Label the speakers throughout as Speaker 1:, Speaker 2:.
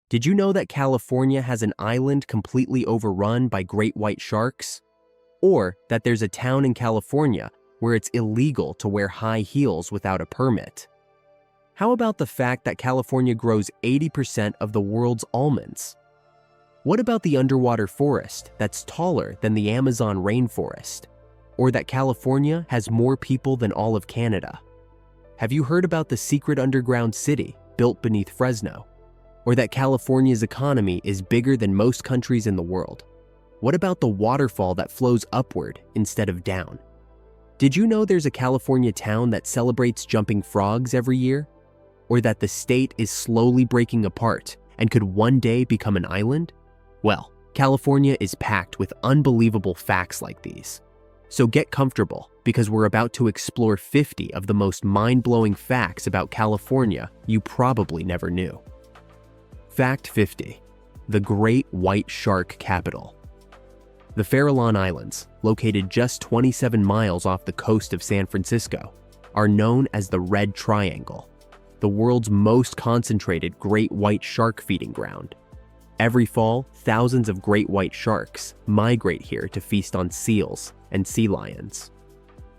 Speaker 1: Did you know that California has an island completely overrun by great white sharks? Or that there's a town in California where it's illegal to wear high heels without a permit? How about the fact that California grows 80% of the world's almonds? What about the underwater forest that's taller than the Amazon rainforest? Or that California has more people than all of Canada? Have you heard about the secret underground city built beneath Fresno? Or that California's economy is bigger than most countries in the world? What about the waterfall that flows upward instead of down? Did you know there's a California town that celebrates jumping frogs every year? Or that the state is slowly breaking apart and could one day become an island? Well, California is packed with unbelievable facts like these. So get comfortable, because we're about to explore 50 of the most mind-blowing facts about California you probably never knew. Fact 50. The Great White Shark Capital. The Farallon Islands, located just 27 miles off the coast of San Francisco, are known as the Red Triangle, the world's most concentrated great white shark feeding ground. Every fall, thousands of great white sharks migrate here to feast on seals and sea lions.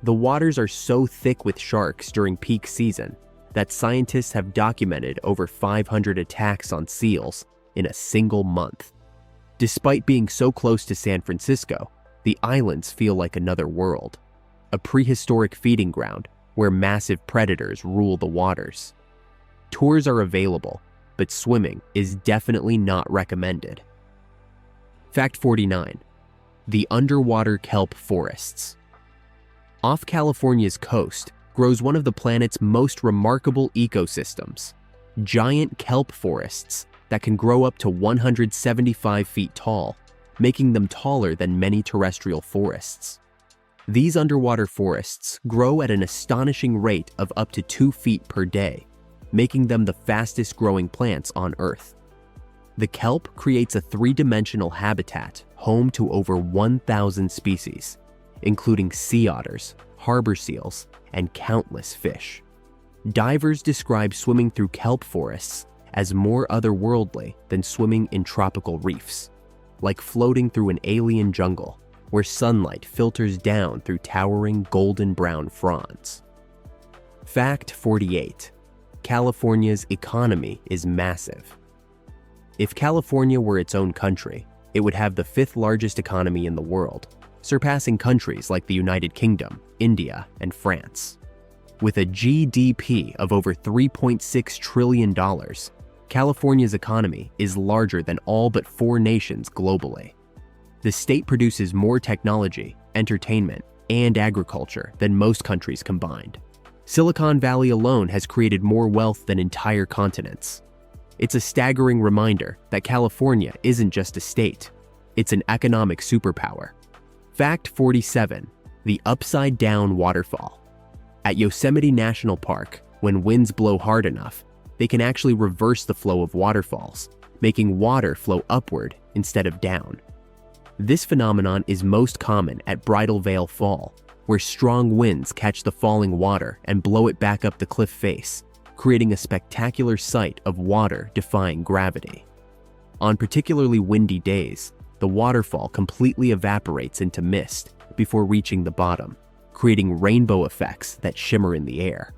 Speaker 1: The waters are so thick with sharks during peak season that scientists have documented over 500 attacks on seals in a single month. Despite being so close to San Francisco, the islands feel like another world, a prehistoric feeding ground where massive predators rule the waters. Tours are available, but swimming is definitely not recommended. Fact 49. The underwater kelp forests. Off California's coast grows one of the planet's most remarkable ecosystems, giant kelp forests that can grow up to 175 feet tall, making them taller than many terrestrial forests. These underwater forests grow at an astonishing rate of up to 2 feet per day, making them the fastest growing plants on Earth. The kelp creates a three-dimensional habitat home to over 1,000 species, including sea otters, harbor seals, and countless fish. Divers describe swimming through kelp forests as more otherworldly than swimming in tropical reefs, like floating through an alien jungle where sunlight filters down through towering golden brown fronds. Fact 48. California's economy is massive. If California were its own country, it would have the 5th largest economy in the world, surpassing countries like the United Kingdom, India, and France. With a GDP of over $3.6 trillion, California's economy is larger than all but 4 nations globally. The state produces more technology, entertainment, and agriculture than most countries combined. Silicon Valley alone has created more wealth than entire continents. It's a staggering reminder that California isn't just a state, it's an economic superpower. Fact 47. The upside-down waterfall. At Yosemite National Park, when winds blow hard enough, they can actually reverse the flow of waterfalls, making water flow upward instead of down. This phenomenon is most common at Bridal Veil Fall, where strong winds catch the falling water and blow it back up the cliff face, creating a spectacular sight of water defying gravity. On particularly windy days, the waterfall completely evaporates into mist before reaching the bottom, creating rainbow effects that shimmer in the air.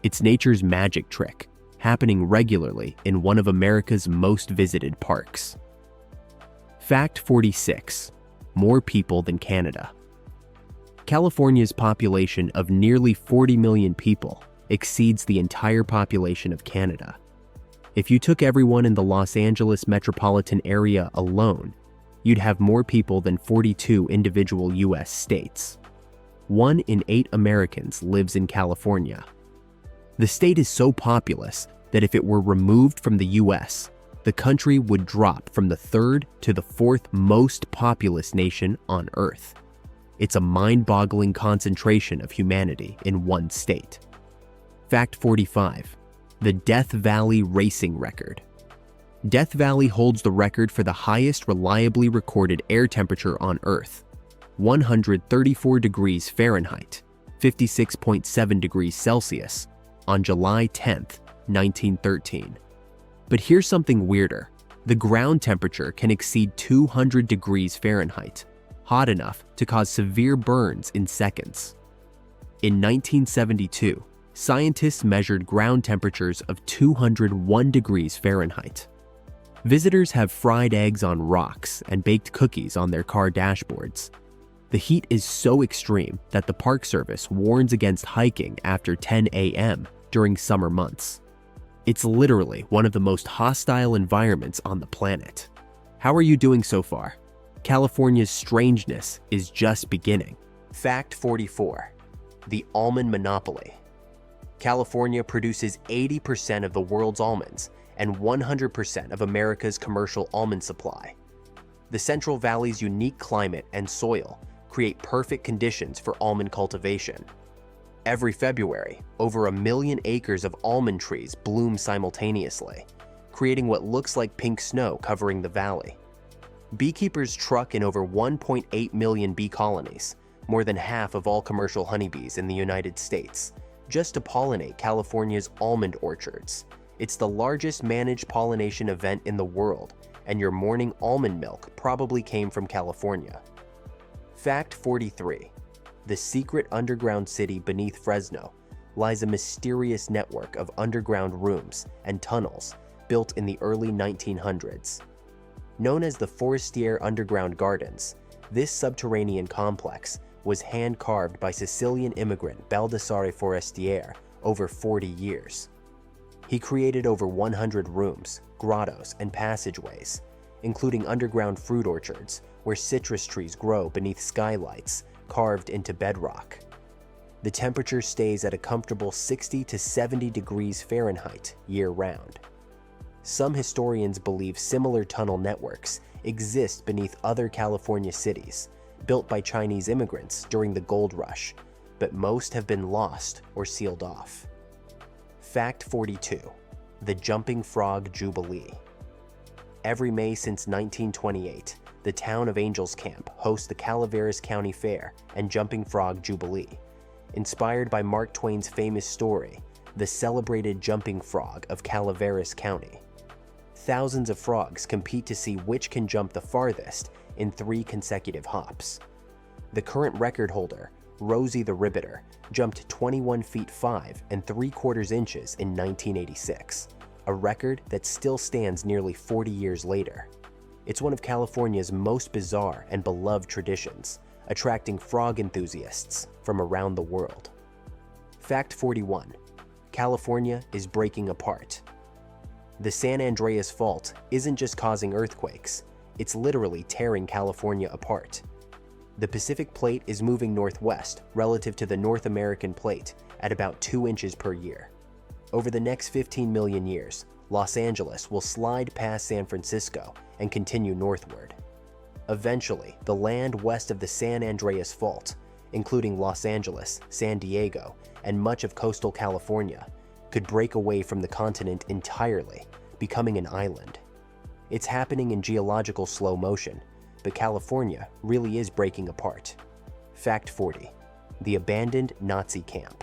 Speaker 1: It's nature's magic trick, happening regularly in one of America's most visited parks. Fact 46. More people than Canada. California's population of nearly 40 million people exceeds the entire population of Canada. If you took everyone in the Los Angeles metropolitan area alone, you'd have more people than 42 individual US states. 1 in 8 Americans lives in California. The state is so populous that if it were removed from the US, the country would drop from the 3rd to the 4th most populous nation on Earth. It's a mind-boggling concentration of humanity in one state. Fact 45. The Death Valley racing record. Death Valley holds the record for the highest reliably recorded air temperature on Earth, 134 degrees Fahrenheit, 56.7 degrees Celsius, on July 10, 1913. But here's something weirder. The ground temperature can exceed 200 degrees Fahrenheit, hot enough to cause severe burns in seconds. In 1972, scientists measured ground temperatures of 201 degrees Fahrenheit. Visitors have fried eggs on rocks and baked cookies on their car dashboards. The heat is so extreme that the Park Service warns against hiking after 10 a.m. during summer months. It's literally one of the most hostile environments on the planet. How are you doing so far? California's strangeness is just beginning. Fact 44. The almond monopoly. California produces 80% of the world's almonds and 100% of America's commercial almond supply. The Central Valley's unique climate and soil create perfect conditions for almond cultivation. Every February, over 1 million acres of almond trees bloom simultaneously, creating what looks like pink snow covering the valley. Beekeepers truck in over 1.8 million bee colonies, more than half of all commercial honeybees in the United States, just to pollinate California's almond orchards. It's the largest managed pollination event in the world, and your morning almond milk probably came from California. Fact 43. The secret underground city beneath Fresno lies a mysterious network of underground rooms and tunnels built in the early 1900s. Known as the Forestier Underground Gardens, this subterranean complex was hand-carved by Sicilian immigrant Baldassare Forestier over 40 years. He created over 100 rooms, grottos, and passageways, including underground fruit orchards where citrus trees grow beneath skylights carved into bedrock. The temperature stays at a comfortable 60 to 70 degrees Fahrenheit year-round. Some historians believe similar tunnel networks exist beneath other California cities, built by Chinese immigrants during the gold rush, but most have been lost or sealed off. Fact 42. The Jumping Frog Jubilee. Every May since 1928, the town of Angels Camp hosts the Calaveras County Fair and Jumping Frog Jubilee, inspired by Mark Twain's famous story, The Celebrated Jumping Frog of Calaveras County. Thousands of frogs compete to see which can jump the farthest in 3 consecutive hops. The current record holder, Rosie the Ribbitor, jumped 21 feet 5 3/4 inches in 1986, a record that still stands nearly 40 years later. It's one of California's most bizarre and beloved traditions, attracting frog enthusiasts from around the world. Fact 41. California is breaking apart. The San Andreas Fault isn't just causing earthquakes, it's literally tearing California apart. The Pacific Plate is moving northwest relative to the North American Plate at about 2 inches per year. Over the next 15 million years, Los Angeles will slide past San Francisco and continue northward. Eventually, the land west of the San Andreas Fault, including Los Angeles, San Diego, and much of coastal California, could break away from the continent entirely, becoming an island. It's happening in geological slow motion, but California really is breaking apart. Fact 40. The abandoned Nazi camp.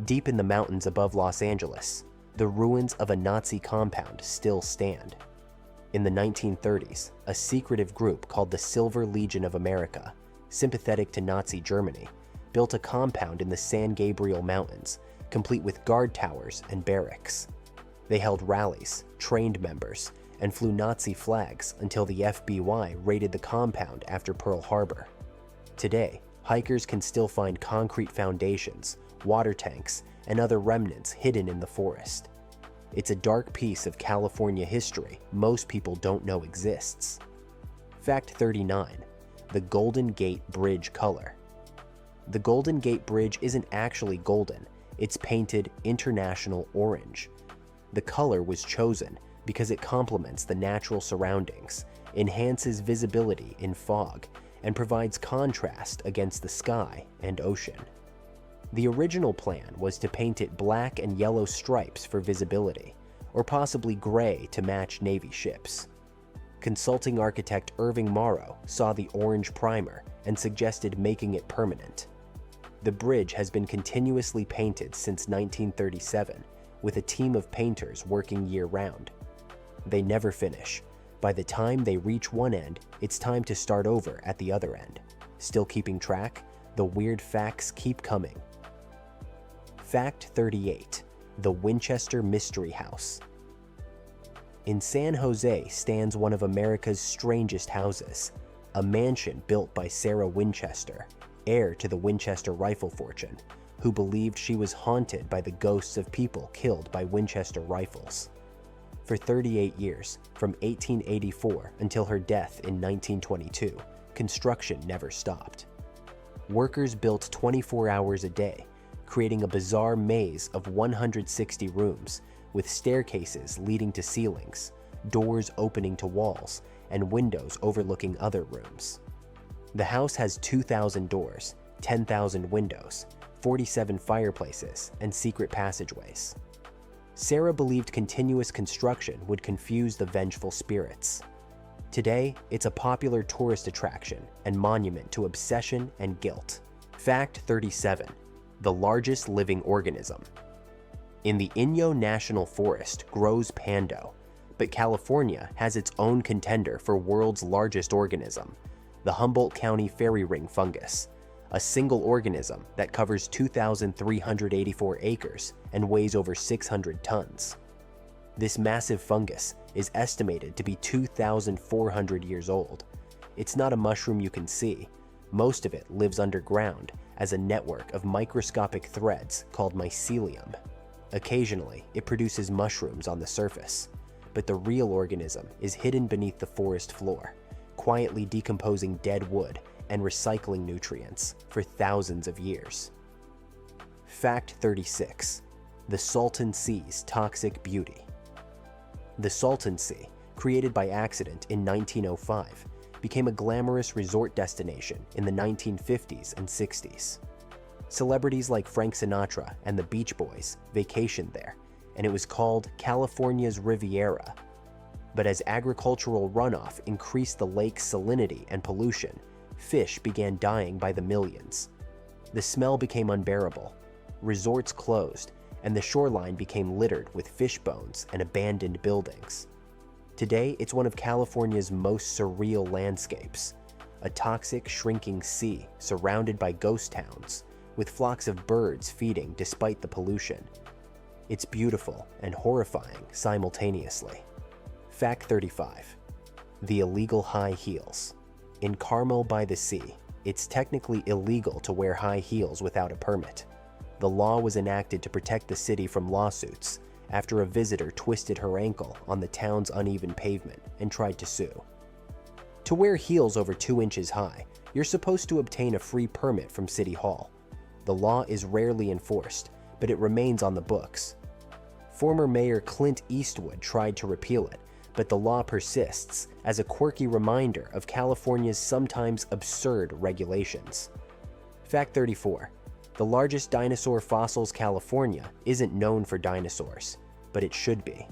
Speaker 1: Deep in the mountains above Los Angeles, the ruins of a Nazi compound still stand. In the 1930s, a secretive group called the Silver Legion of America, sympathetic to Nazi Germany, built a compound in the San Gabriel Mountains, complete with guard towers and barracks. They held rallies, trained members, and flew Nazi flags until the FBI raided the compound after Pearl Harbor. Today, hikers can still find concrete foundations, water tanks, and other remnants hidden in the forest. It's a dark piece of California history most people don't know exists. Fact 39. The Golden Gate Bridge color. The Golden Gate Bridge isn't actually golden, it's painted international orange. The color was chosen because it complements the natural surroundings, enhances visibility in fog, and provides contrast against the sky and ocean. The original plan was to paint it black and yellow stripes for visibility, or possibly gray to match Navy ships. Consulting architect Irving Morrow saw the orange primer and suggested making it permanent. The bridge has been continuously painted since 1937, with a team of painters working year-round. They never finish, By the time they reach one end, it's time to start over at the other end. Still keeping track? The weird facts keep coming. Fact 38. The Winchester Mystery House. In San Jose stands one of America's strangest houses, a mansion built by Sarah Winchester, heir to the Winchester rifle fortune, who believed she was haunted by the ghosts of people killed by Winchester rifles. For 38 years, from 1884 until her death in 1922, construction never stopped. Workers built 24 hours a day, creating a bizarre maze of 160 rooms with staircases leading to ceilings, doors opening to walls, and windows overlooking other rooms. The house has 2,000 doors, 10,000 windows, 47 fireplaces, and secret passageways. Sarah believed continuous construction would confuse the vengeful spirits. Today, it's a popular tourist attraction and monument to obsession and guilt. Fact 37. The largest living organism. In the Inyo National Forest grows pando, but California has its own contender for world's largest organism, the Humboldt County fairy ring fungus, a single organism that covers 2,384 acres and weighs over 600 tons. This massive fungus is estimated to be 2,400 years old. It's not a mushroom you can see. Most of it lives underground as a network of microscopic threads called mycelium. Occasionally, it produces mushrooms on the surface, but the real organism is hidden beneath the forest floor, quietly decomposing dead wood and recycling nutrients for thousands of years. Fact 36. The Salton Sea's toxic beauty. The Salton Sea, created by accident in 1905, became a glamorous resort destination in the 1950s and 60s. Celebrities like Frank Sinatra and the Beach Boys vacationed there, and it was called California's Riviera. But as agricultural runoff increased the lake's salinity and pollution, fish began dying by the millions. The smell became unbearable. Resorts closed, and the shoreline became littered with fish bones and abandoned buildings. Today, it's one of California's most surreal landscapes, a toxic, shrinking sea surrounded by ghost towns, with flocks of birds feeding despite the pollution. It's beautiful and horrifying simultaneously. Fact 35. The illegal high heels. In Carmel by the Sea, it's technically illegal to wear high heels without a permit. The law was enacted to protect the city from lawsuits after a visitor twisted her ankle on the town's uneven pavement and tried to sue. To wear heels over 2 inches high, you're supposed to obtain a free permit from City Hall. The law is rarely enforced, but it remains on the books. Former Mayor Clint Eastwood tried to repeal it, but the law persists as a quirky reminder of California's sometimes absurd regulations. Fact 34. The largest dinosaur fossils California isn't known for dinosaurs, but it should be.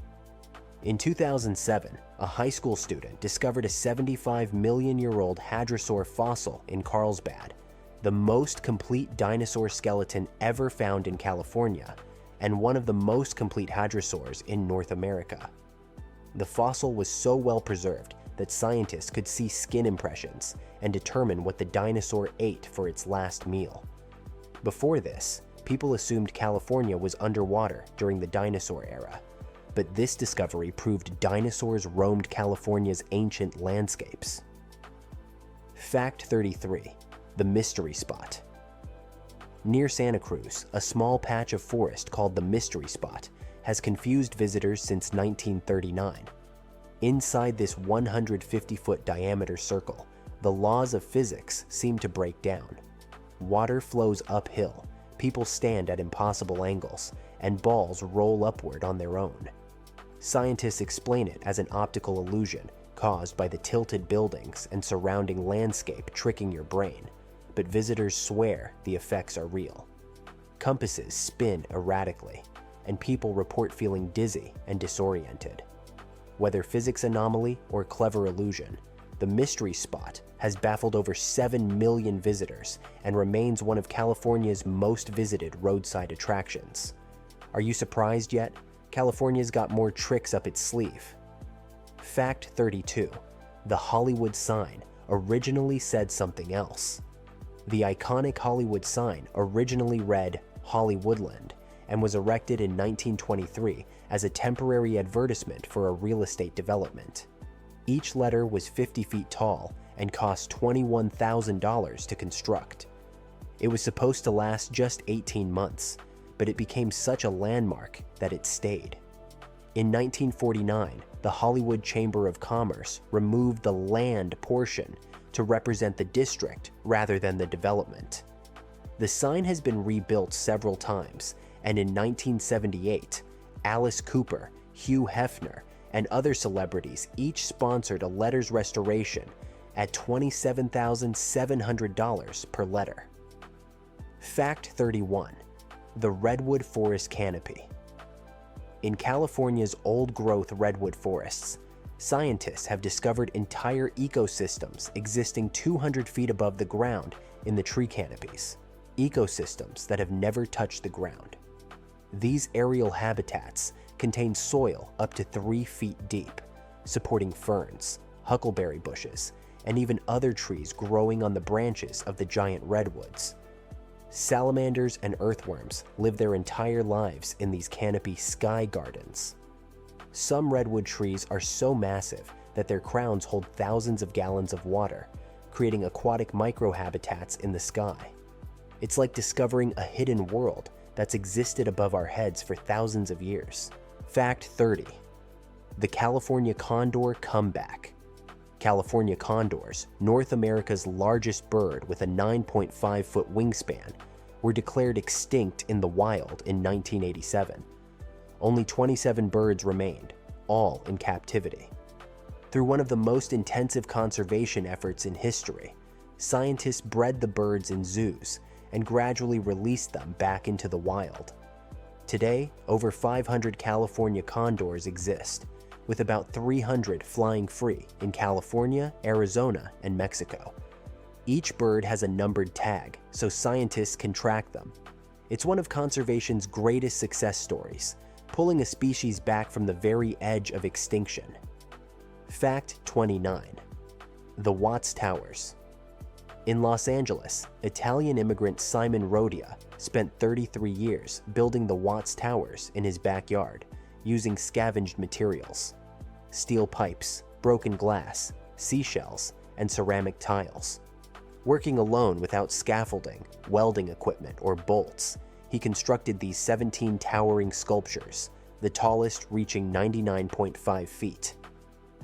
Speaker 1: In 2007, a high school student discovered a 75-million-year-old hadrosaur fossil in Carlsbad, the most complete dinosaur skeleton ever found in California, and one of the most complete hadrosaurs in North America. The fossil was so well preserved that scientists could see skin impressions and determine what the dinosaur ate for its last meal. Before this, people assumed California was underwater during the dinosaur era, but this discovery proved dinosaurs roamed California's ancient landscapes. Fact 33. The Mystery Spot. Near Santa Cruz, a small patch of forest called the Mystery Spot has confused visitors since 1939. Inside this 150-foot diameter circle, the laws of physics seem to break down. Water flows uphill, people stand at impossible angles, and balls roll upward on their own. Scientists explain it as an optical illusion caused by the tilted buildings and surrounding landscape tricking your brain, but visitors swear the effects are real. Compasses spin erratically, and people report feeling dizzy and disoriented. Whether physics anomaly or clever illusion, the Mystery Spot has baffled over 7 million visitors and remains one of California's most visited roadside attractions. Are you surprised yet? California's got more tricks up its sleeve. Fact 32. The Hollywood sign originally said something else. The iconic Hollywood sign originally read Hollywoodland and was erected in 1923 as a temporary advertisement for a real estate development. Each letter was 50 feet tall and cost $21,000 to construct. It was supposed to last just 18 months, but it became such a landmark that it stayed. In 1949, the Hollywood Chamber of Commerce removed the land portion to represent the district rather than the development. The sign has been rebuilt several times, and in 1978, Alice Cooper, Hugh Hefner, and other celebrities each sponsored a letter's restoration at $27,700 per letter. Fact 31. The Redwood Forest Canopy. In California's old-growth redwood forests, scientists have discovered entire ecosystems existing 200 feet above the ground in the tree canopies, ecosystems that have never touched the ground. These aerial habitats contain soil up to 3 feet deep, supporting ferns, huckleberry bushes, and even other trees growing on the branches of the giant redwoods. Salamanders and earthworms live their entire lives in these canopy sky gardens. Some redwood trees are so massive that their crowns hold thousands of gallons of water, creating aquatic microhabitats in the sky. It's like discovering a hidden world that's existed above our heads for thousands of years. Fact 30. The California Condor Comeback. California condors, North America's largest bird with a 9.5-foot wingspan, were declared extinct in the wild in 1987. Only 27 birds remained, all in captivity. Through one of the most intensive conservation efforts in history, scientists bred the birds in zoos and gradually released them back into the wild. Today, over 500 California condors exist, with about 300 flying free in California, Arizona, and Mexico. Each bird has a numbered tag, so scientists can track them. It's one of conservation's greatest success stories, pulling a species back from the very edge of extinction. Fact 29. The Watts Towers. In Los Angeles, Italian immigrant Simon Rodia spent 33 years building the Watts Towers in his backyard, using scavenged materials: steel pipes, broken glass, seashells, and ceramic tiles. Working alone without scaffolding, welding equipment, or bolts, he constructed these 17 towering sculptures, the tallest reaching 99.5 feet.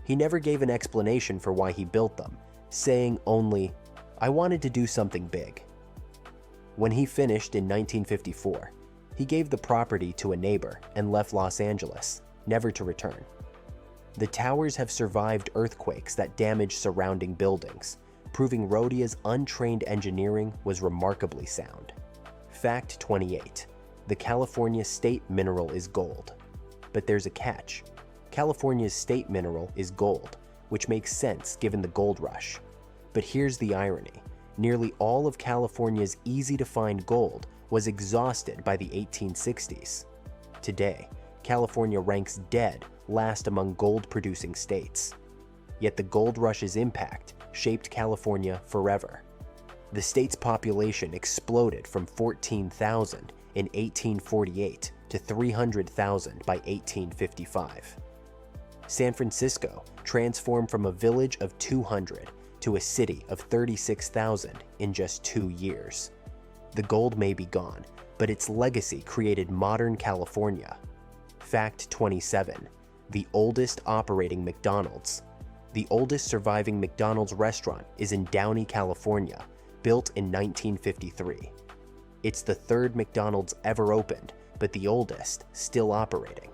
Speaker 1: He never gave an explanation for why he built them, saying only, "I wanted to do something big." When he finished in 1954, he gave the property to a neighbor and left Los Angeles, never to return. The towers have survived earthquakes that damaged surrounding buildings, proving Rodia's untrained engineering was remarkably sound. Fact 28. The California state mineral is gold. But there's a catch. California's state mineral is gold, which makes sense given the gold rush. But here's the irony. Nearly all of California's easy-to-find gold was exhausted by the 1860s. Today, California ranks dead last among gold-producing states. Yet the gold rush's impact shaped California forever. The state's population exploded from 14,000 in 1848 to 300,000 by 1855. San Francisco transformed from a village of 200 to a city of 36,000 in just 2 years. The gold may be gone, but its legacy created modern California. Fact 27. The oldest operating McDonald's. The oldest surviving McDonald's restaurant is in Downey, California, built in 1953. It's the third McDonald's ever opened, but the oldest still operating.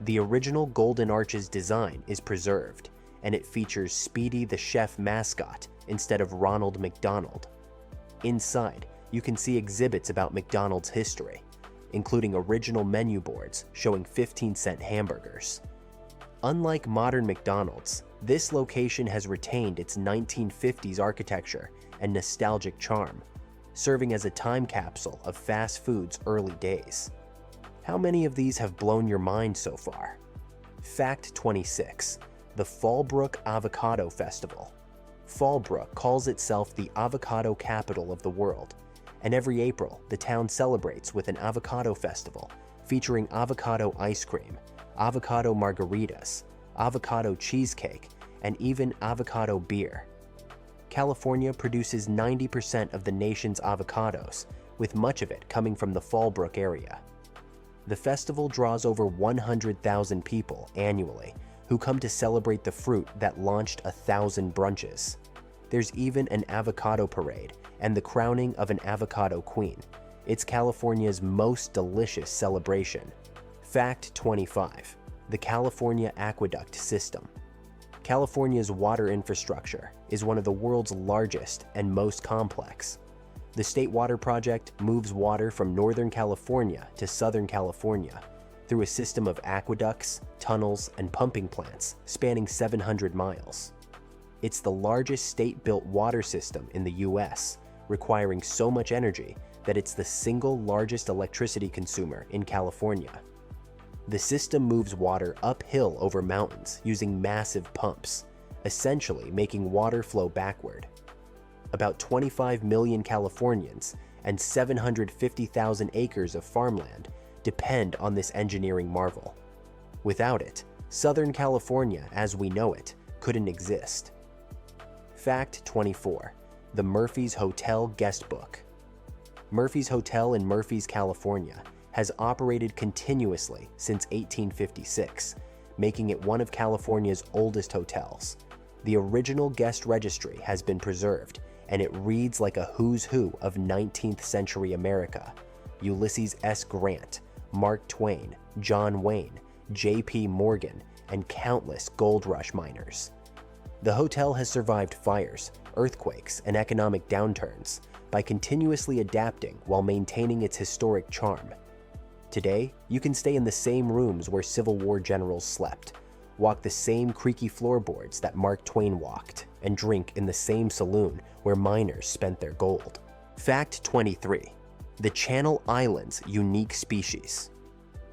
Speaker 1: The original Golden Arches design is preserved, and it features Speedy the Chef mascot instead of Ronald McDonald. Inside, you can see exhibits about McDonald's history, including original menu boards showing 15-cent hamburgers. Unlike modern McDonald's, this location has retained its 1950s architecture and nostalgic charm, serving as a time capsule of fast food's early days. How many of these have blown your mind so far? Fact 26. the Fallbrook Avocado Festival. Fallbrook calls itself the avocado capital of the world, and every April, the town celebrates with an avocado festival featuring avocado ice cream, avocado margaritas, avocado cheesecake, and even avocado beer. California produces 90% of the nation's avocados, with much of it coming from the Fallbrook area. The festival draws over 100,000 people annually who come to celebrate the fruit that launched 1,000 brunches. There's even an avocado parade and the crowning of an avocado queen. It's California's most delicious celebration. Fact 25. The California Aqueduct System. California's water infrastructure is one of the world's largest and most complex. The State Water Project moves water from Northern California to Southern California through a system of aqueducts, tunnels, and pumping plants spanning 700 miles. It's the largest state-built water system in the US, requiring so much energy that it's the single largest electricity consumer in California. The system moves water uphill over mountains using massive pumps, essentially making water flow backward. About 25 million Californians and 750,000 acres of farmland depend on this engineering marvel. Without it, Southern California as we know it couldn't exist. Fact 24. The Murphy's Hotel Guest Book. Murphy's Hotel in Murphy's, California has operated continuously since 1856, making it one of California's oldest hotels. The original guest registry has been preserved, and it reads like a who's who of 19th century America. Ulysses S. Grant, Mark Twain, John Wayne, J.P. Morgan, and countless gold rush miners. The hotel has survived fires, earthquakes, and economic downturns by continuously adapting while maintaining its historic charm. Today, you can stay in the same rooms where Civil War generals slept, walk the same creaky floorboards that Mark Twain walked, and drink in the same saloon where miners spent their gold. Fact 23. The Channel Islands' unique species.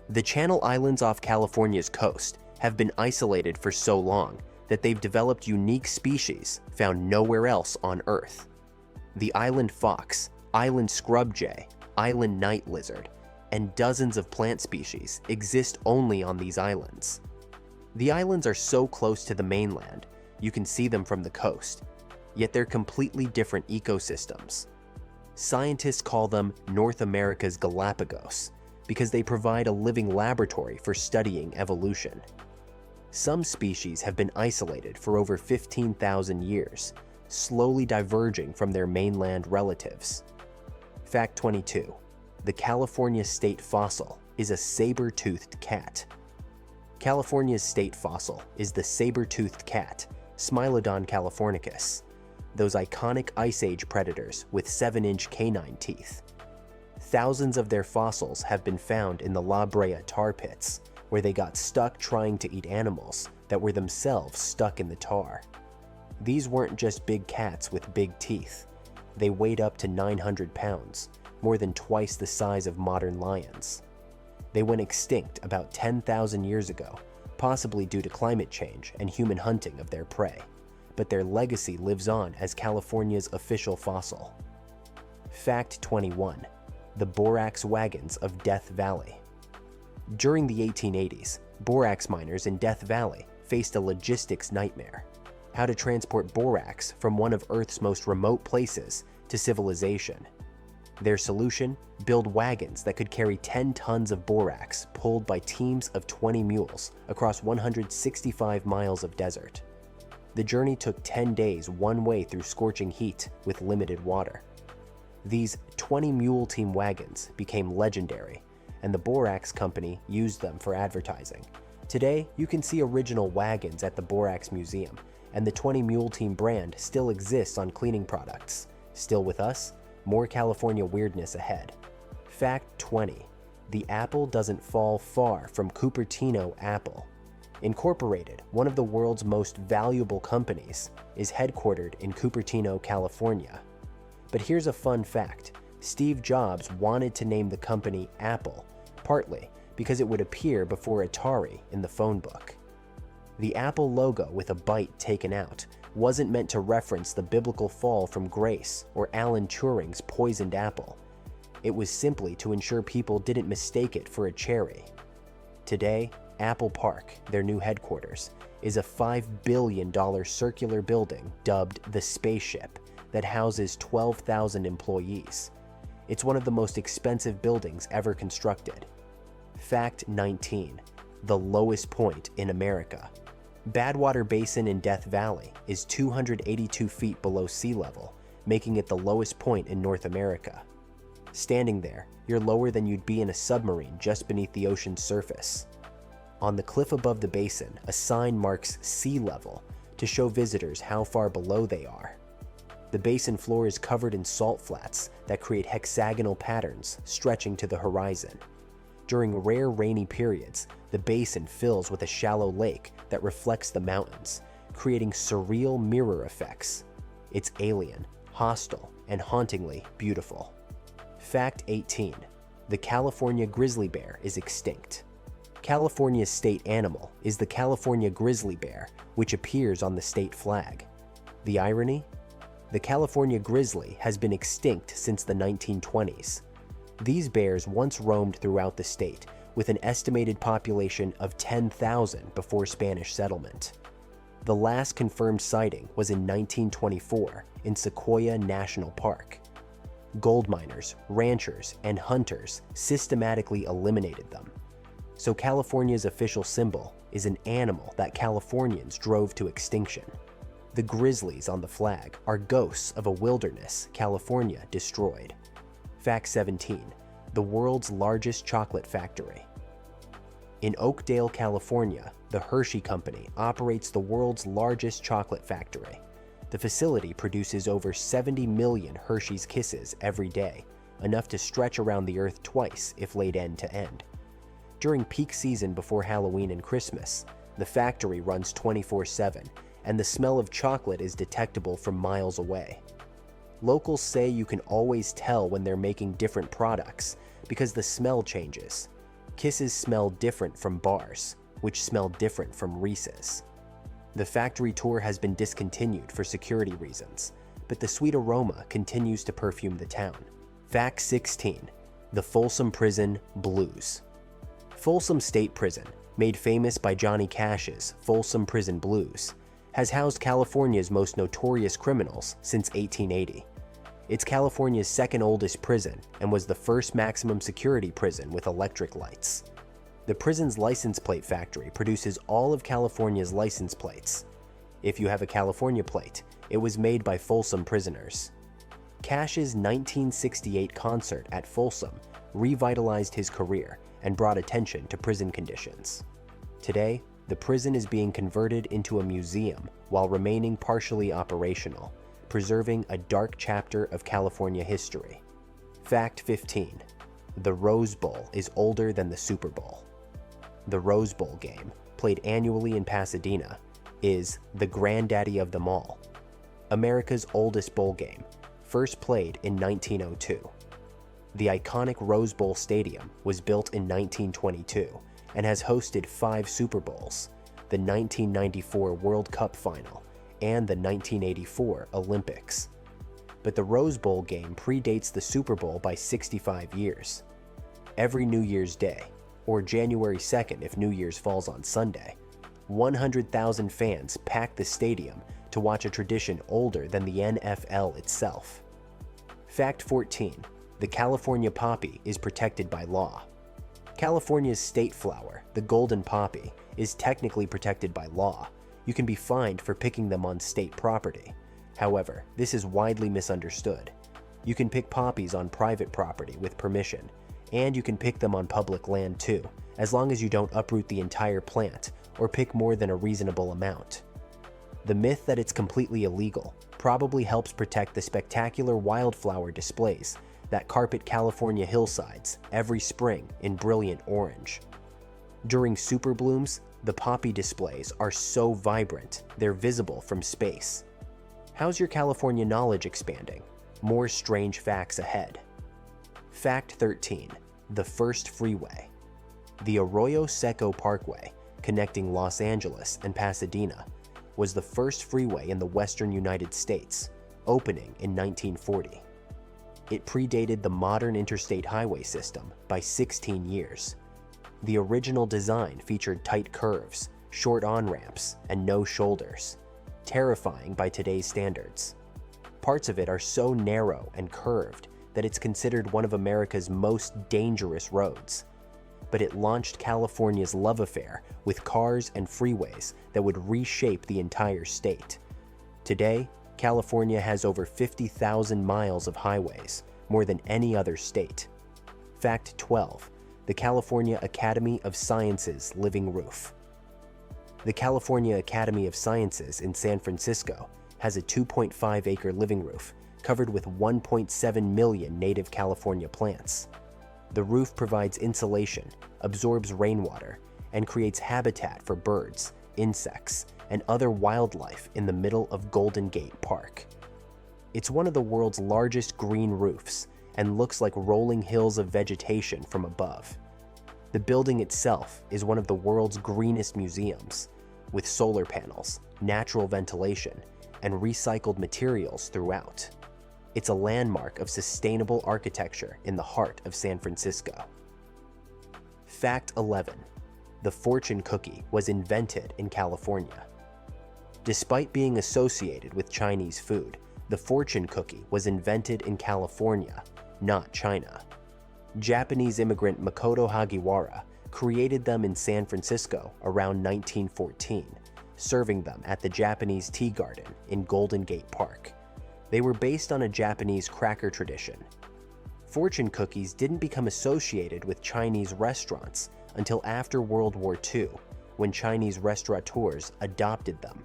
Speaker 1: The Channel Islands off California's coast have been isolated for so long that they've developed unique species found nowhere else on Earth. The island fox, island scrub jay, island night lizard, and dozens of plant species exist only on these islands. The islands are so close to the mainland, you can see them from the coast, yet they're completely different ecosystems. Scientists call them North America's Galapagos because they provide a living laboratory for studying evolution. Some species have been isolated for over 15,000 years, slowly diverging from their mainland relatives. Fact 22. The California state fossil is a saber-toothed cat. California's state fossil is the saber-toothed cat, Smilodon californicus, those iconic Ice Age predators with 7-inch canine teeth. Thousands of their fossils have been found in the La Brea tar pits, where they got stuck trying to eat animals that were themselves stuck in the tar. These weren't just big cats with big teeth. They weighed up to 900 pounds, more than twice the size of modern lions. They went extinct about 10,000 years ago, possibly due to climate change and human hunting of their prey, but their legacy lives on as California's official fossil. Fact 21. The Borax wagons of Death Valley. During the 1880s, borax miners in Death Valley faced a logistics nightmare: how to transport borax from one of Earth's most remote places to civilization. Their solution? Build wagons that could carry 10 tons of borax pulled by teams of 20 mules across 165 miles of desert. The journey took 10 days one way through scorching heat with limited water. These 20-mule team wagons became legendary, and the Borax company used them for advertising. Today, you can see original wagons at the Borax Museum, and the 20-mule team brand still exists on cleaning products. Still with us? More California weirdness ahead. Fact 20. The apple doesn't fall far from Cupertino Apple. Incorporated, one of the world's most valuable companies, is headquartered in Cupertino, California. But here's a fun fact. Steve Jobs wanted to name the company Apple, partly because it would appear before Atari in the phone book. The apple logo with a bite taken out wasn't meant to reference the biblical fall from grace or Alan Turing's poisoned apple. It was simply to ensure people didn't mistake it for a cherry. Today, Apple Park, their new headquarters, is a $5 billion circular building dubbed the Spaceship that houses 12,000 employees. It's one of the most expensive buildings ever constructed. Fact 19. The lowest point in America. Badwater Basin in Death Valley is 282 feet below sea level, making it the lowest point in North America. Standing there, you're lower than you'd be in a submarine just beneath the ocean's surface. On the cliff above the basin, a sign marks sea level to show visitors how far below they are. The basin floor is covered in salt flats that create hexagonal patterns stretching to the horizon. During rare rainy periods, the basin fills with a shallow lake that reflects the mountains, creating surreal mirror effects. It's alien, hostile, and hauntingly beautiful. Fact 18. The California grizzly bear is extinct. California's state animal is the California grizzly bear, which appears on the state flag. The irony? The California grizzly has been extinct since the 1920s. These bears once roamed throughout the state, with an estimated population of 10,000 before Spanish settlement. The last confirmed sighting was in 1924 in Sequoia National Park. Gold miners, ranchers, and hunters systematically eliminated them. So California's official symbol is an animal that Californians drove to extinction. The grizzlies on the flag are ghosts of a wilderness California destroyed. Fact 17. The world's largest chocolate factory. In Oakdale, California, the Hershey Company operates the world's largest chocolate factory. The facility produces over 70 million Hershey's Kisses every day, enough to stretch around the earth twice if laid end to end. During peak season before Halloween and Christmas, the factory runs 24/7, and the smell of chocolate is detectable from miles away. Locals say you can always tell when they're making different products because the smell changes. Kisses smell different from bars, which smell different from Reese's. The factory tour has been discontinued for security reasons, but the sweet aroma continues to perfume the town. Fact 16. The Folsom Prison Blues. Folsom State Prison, made famous by Johnny Cash's Folsom Prison Blues, has housed California's most notorious criminals since 1880. It's California's second oldest prison and was the first maximum security prison with electric lights. The prison's license plate factory produces all of California's license plates. If you have a California plate, it was made by Folsom prisoners. Cash's 1968 concert at Folsom revitalized his career and brought attention to prison conditions. Today, the prison is being converted into a museum while remaining partially operational, preserving a dark chapter of California history. Fact 15. The Rose Bowl is older than the Super Bowl. The Rose Bowl game, played annually in Pasadena, is the granddaddy of them all. America's oldest bowl game, first played in 1902. The iconic Rose Bowl Stadium was built in 1922 and has hosted 5 Super Bowls, the 1994 World Cup Final, and the 1984 Olympics. But the Rose Bowl game predates the Super Bowl by 65 years. Every New Year's Day, or January 2nd if New Year's falls on Sunday, 100,000 fans pack the stadium to watch a tradition older than the NFL itself. Fact 14. The California poppy is protected by law. California's state flower, the golden poppy, is technically protected by law. You can be fined for picking them on state property. However, this is widely misunderstood. You can pick poppies on private property with permission, and you can pick them on public land too, as long as you don't uproot the entire plant or pick more than a reasonable amount. The myth that it's completely illegal probably helps protect the spectacular wildflower displays that carpet California hillsides every spring in brilliant orange. During super blooms, the poppy displays are so vibrant they're visible from space. How's your California knowledge expanding? More strange facts ahead. Fact 13. The first freeway. The Arroyo Seco Parkway, connecting Los Angeles and Pasadena, was the first freeway in the western United States, opening in 1940. It predated the modern interstate highway system by 16 years. The original design featured tight curves, short on-ramps, and no shoulders, terrifying by today's standards. Parts of it are so narrow and curved that it's considered one of America's most dangerous roads. But it launched California's love affair with cars and freeways that would reshape the entire state. Today, California has over 50,000 miles of highways, more than any other state. Fact 12. The California Academy of Sciences living roof. The California Academy of Sciences in San Francisco has a 2.5-acre living roof covered with 1.7 million native California plants. The roof provides insulation, absorbs rainwater, and creates habitat for birds, insects, and other wildlife in the middle of Golden Gate Park. It's one of the world's largest green roofs and looks like rolling hills of vegetation from above. The building itself is one of the world's greenest museums, with solar panels, natural ventilation, and recycled materials throughout. It's a landmark of sustainable architecture in the heart of San Francisco. Fact 11. The fortune cookie was invented in California. Despite being associated with Chinese food, the fortune cookie was invented in California, not China. Japanese immigrant Makoto Hagiwara created them in San Francisco around 1914, serving them at the Japanese Tea Garden in Golden Gate Park. They were based on a Japanese cracker tradition. Fortune cookies didn't become associated with Chinese restaurants until after World War II, when Chinese restaurateurs adopted them.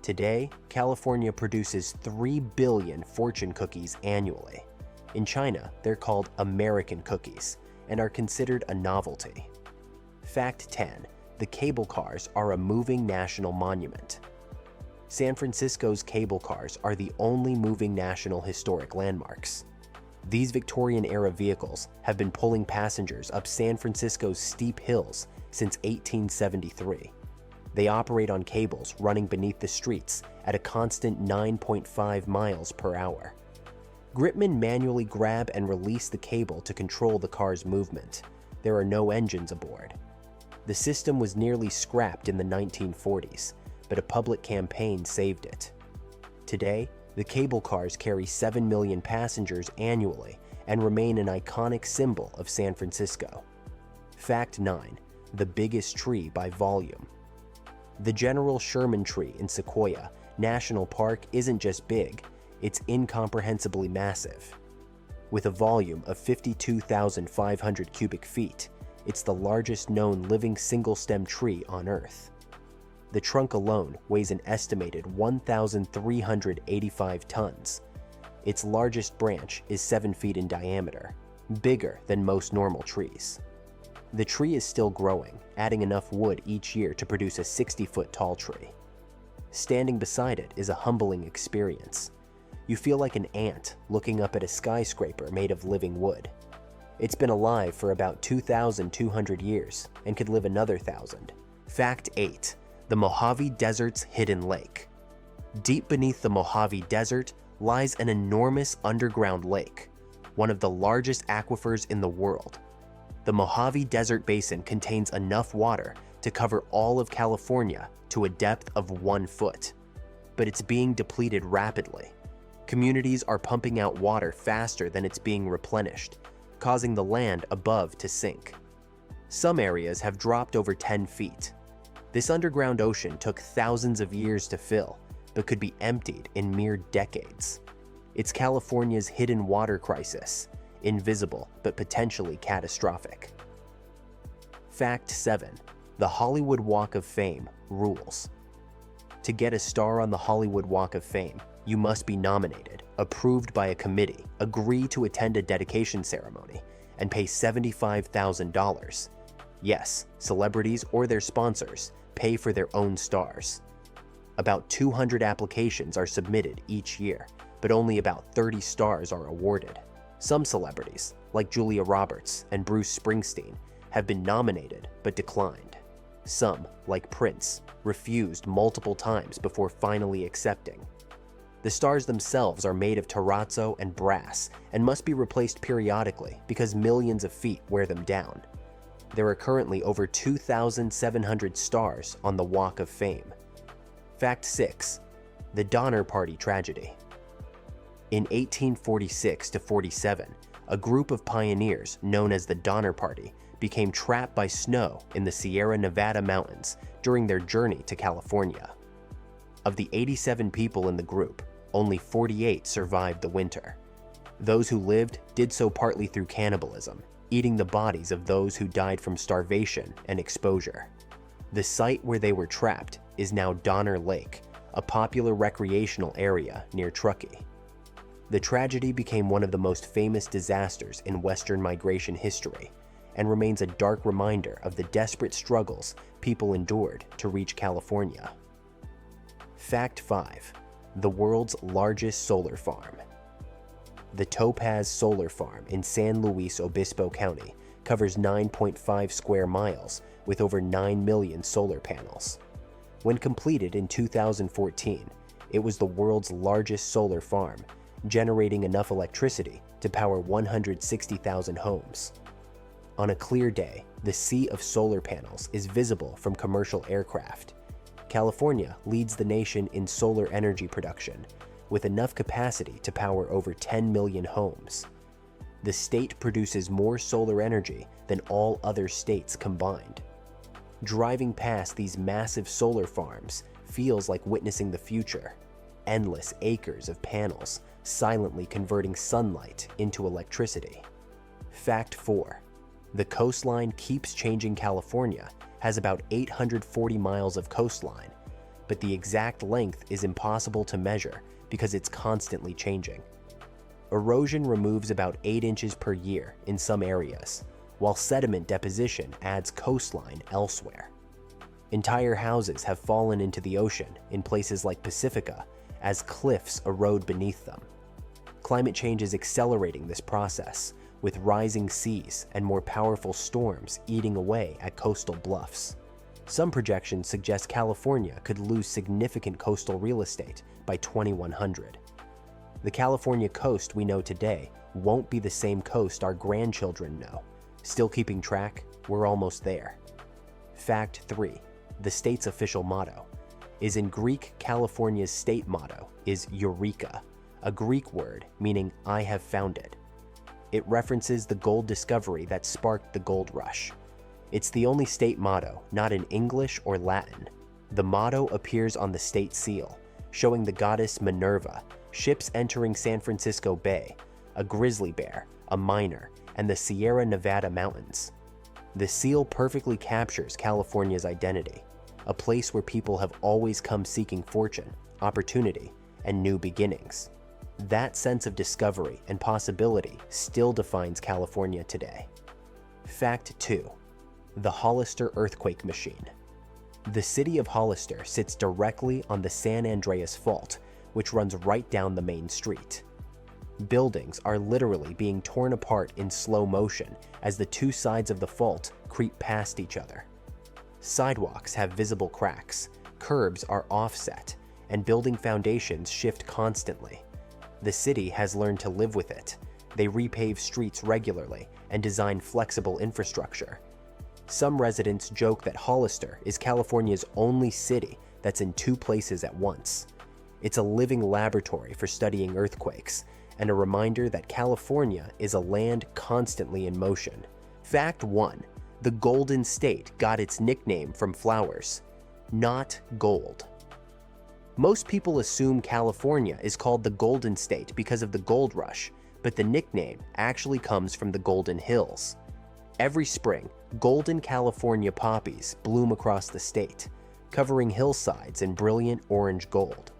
Speaker 1: Today, California produces 3 billion fortune cookies annually. In China, they're called American cookies and are considered a novelty. Fact 10. The cable cars are a moving national monument. San Francisco's cable cars are the only moving national historic landmarks. These Victorian-era vehicles have been pulling passengers up San Francisco's steep hills since 1873. They operate on cables running beneath the streets at a constant 9.5 miles per hour. Gripmen manually grab and release the cable to control the car's movement. There are no engines aboard. The system was nearly scrapped in the 1940s, but a public campaign saved it. Today, the cable cars carry 7 million passengers annually and remain an iconic symbol of San Francisco. Fact 9. The biggest tree by volume. The General Sherman tree in Sequoia National Park isn't just big, it's incomprehensibly massive. With a volume of 52,500 cubic feet, it's the largest known living single-stem tree on Earth. The trunk alone weighs an estimated 1,385 tons. Its largest branch is 7 feet in diameter, bigger than most normal trees. The tree is still growing, adding enough wood each year to produce a 60-foot tall tree. Standing beside it is a humbling experience. You feel like an ant looking up at a skyscraper made of living wood. It's been alive for about 2,200 years and could live another 1,000. Fact 8. The Mojave Desert's hidden lake. Deep beneath the Mojave Desert lies an enormous underground lake, one of the largest aquifers in the world. The Mojave Desert Basin contains enough water to cover all of California to a depth of 1 foot, but it's being depleted rapidly. Communities are pumping out water faster than it's being replenished, causing the land above to sink. Some areas have dropped over 10 feet. This underground ocean took thousands of years to fill, but could be emptied in mere decades. It's California's hidden water crisis, invisible but potentially catastrophic. Fact 7. The Hollywood Walk of Fame rules. To get a star on the Hollywood Walk of Fame, you must be nominated, approved by a committee, agree to attend a dedication ceremony, and pay $75,000. Yes, celebrities or their sponsors pay for their own stars. About 200 applications are submitted each year, but only about 30 stars are awarded. Some celebrities, like Julia Roberts and Bruce Springsteen, have been nominated but declined. Some, like Prince, refused multiple times before finally accepting. The stars themselves are made of terrazzo and brass and must be replaced periodically because millions of feet wear them down. There are currently over 2,700 stars on the Walk of Fame. Fact 6. The Donner Party Tragedy. In 1846–47, a group of pioneers known as the Donner Party became trapped by snow in the Sierra Nevada mountains during their journey to California. Of the 87 people in the group, only 48 survived the winter. Those who lived did so partly through cannibalism, eating the bodies of those who died from starvation and exposure. The site where they were trapped is now Donner Lake, a popular recreational area near Truckee. The tragedy became one of the most famous disasters in Western migration history and remains a dark reminder of the desperate struggles people endured to reach California. Fact 5. The world's largest solar farm. The Topaz Solar Farm in San Luis Obispo County covers 9.5 square miles with over 9 million solar panels. When completed in 2014, it was the world's largest solar farm, generating enough electricity to power 160,000 homes. On a clear day, the sea of solar panels is visible from commercial aircraft. California leads the nation in solar energy production, with enough capacity to power over 10 million homes. The state produces more solar energy than all other states combined. Driving past these massive solar farms feels like witnessing the future. Endless acres of panels silently converting sunlight into electricity. Fact 4. The coastline keeps changing. California has about 840 miles of coastline, but the exact length is impossible to measure because it's constantly changing. Erosion removes about 8 inches per year in some areas, while sediment deposition adds coastline elsewhere. Entire houses have fallen into the ocean in places like Pacifica as cliffs erode beneath them. Climate change is accelerating this process, with rising seas and more powerful storms eating away at coastal bluffs. Some projections suggest California could lose significant coastal real estate by 2100. The California coast we know today won't be the same coast our grandchildren know. Still keeping track? We're almost there. Fact 3. The state's official motto is in Greek. California's state motto is Eureka, a Greek word meaning "I have found it." It references the gold discovery that sparked the gold rush. It's the only state motto not in English or Latin. The motto appears on the state seal, showing the goddess Minerva, ships entering San Francisco Bay, a grizzly bear, a miner, and the Sierra Nevada mountains. The seal perfectly captures California's identity, a place where people have always come seeking fortune, opportunity, and new beginnings. That sense of discovery and possibility still defines California today. Fact 2. The Hollister Earthquake Machine. The city of Hollister sits directly on the San Andreas Fault, which runs right down the main street. Buildings are literally being torn apart in slow motion as the two sides of the fault creep past each other. Sidewalks have visible cracks, curbs are offset, and building foundations shift constantly. The city has learned to live with it. They repave streets regularly and design flexible infrastructure. Some residents joke that Hollister is California's only city that's in 2 places at once. It's a living laboratory for studying earthquakes, and a reminder that California is a land constantly in motion. Fact 1. The Golden State got its nickname from flowers, not gold. Most people assume California is called the Golden State because of the gold rush, but the nickname actually comes from the Golden Hills. Every spring, golden California poppies bloom across the state, covering hillsides in brilliant orange gold.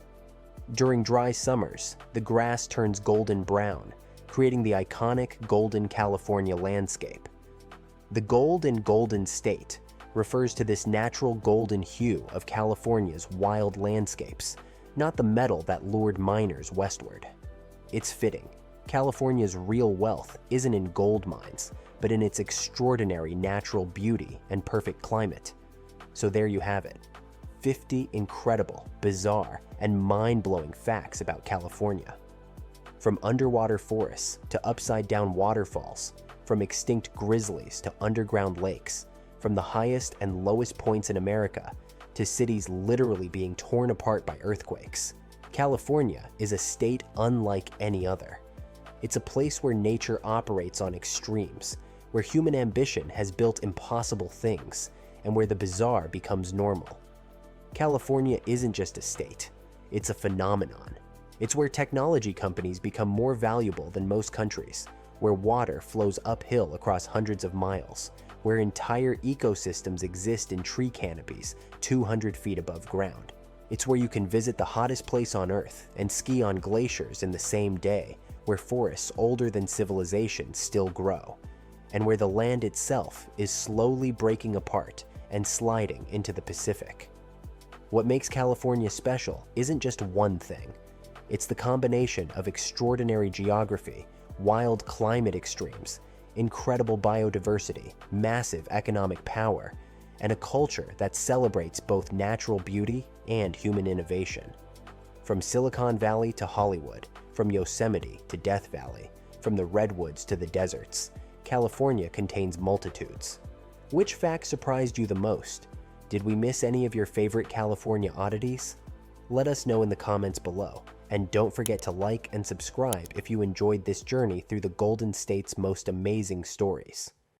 Speaker 1: During dry summers, the grass turns golden brown, creating the iconic Golden California landscape. The gold in Golden State refers to this natural golden hue of California's wild landscapes, not the metal that lured miners westward. It's fitting. California's real wealth isn't in gold mines, but in its extraordinary natural beauty and perfect climate. So there you have it. 50 incredible, bizarre, and mind-blowing facts about California. From underwater forests to upside-down waterfalls, from extinct grizzlies to underground lakes, from the highest and lowest points in America to cities literally being torn apart by earthquakes, California is a state unlike any other. It's a place where nature operates on extremes, where human ambition has built impossible things, and where the bizarre becomes normal. California isn't just a state, it's a phenomenon. It's where technology companies become more valuable than most countries, where water flows uphill across hundreds of miles, where entire ecosystems exist in tree canopies 200 feet above ground. It's where you can visit the hottest place on Earth and ski on glaciers in the same day, where forests older than civilization still grow, and where the land itself is slowly breaking apart and sliding into the Pacific. What makes California special isn't just one thing. It's the combination of extraordinary geography, wild climate extremes, incredible biodiversity, massive economic power, and a culture that celebrates both natural beauty and human innovation. From Silicon Valley to Hollywood, from Yosemite to Death Valley, from the redwoods to the deserts, California contains multitudes. Which fact surprised you the most? Did we miss any of your favorite California oddities? Let us know in the comments below. And don't forget to like and subscribe if you enjoyed this journey through the Golden State's most amazing stories.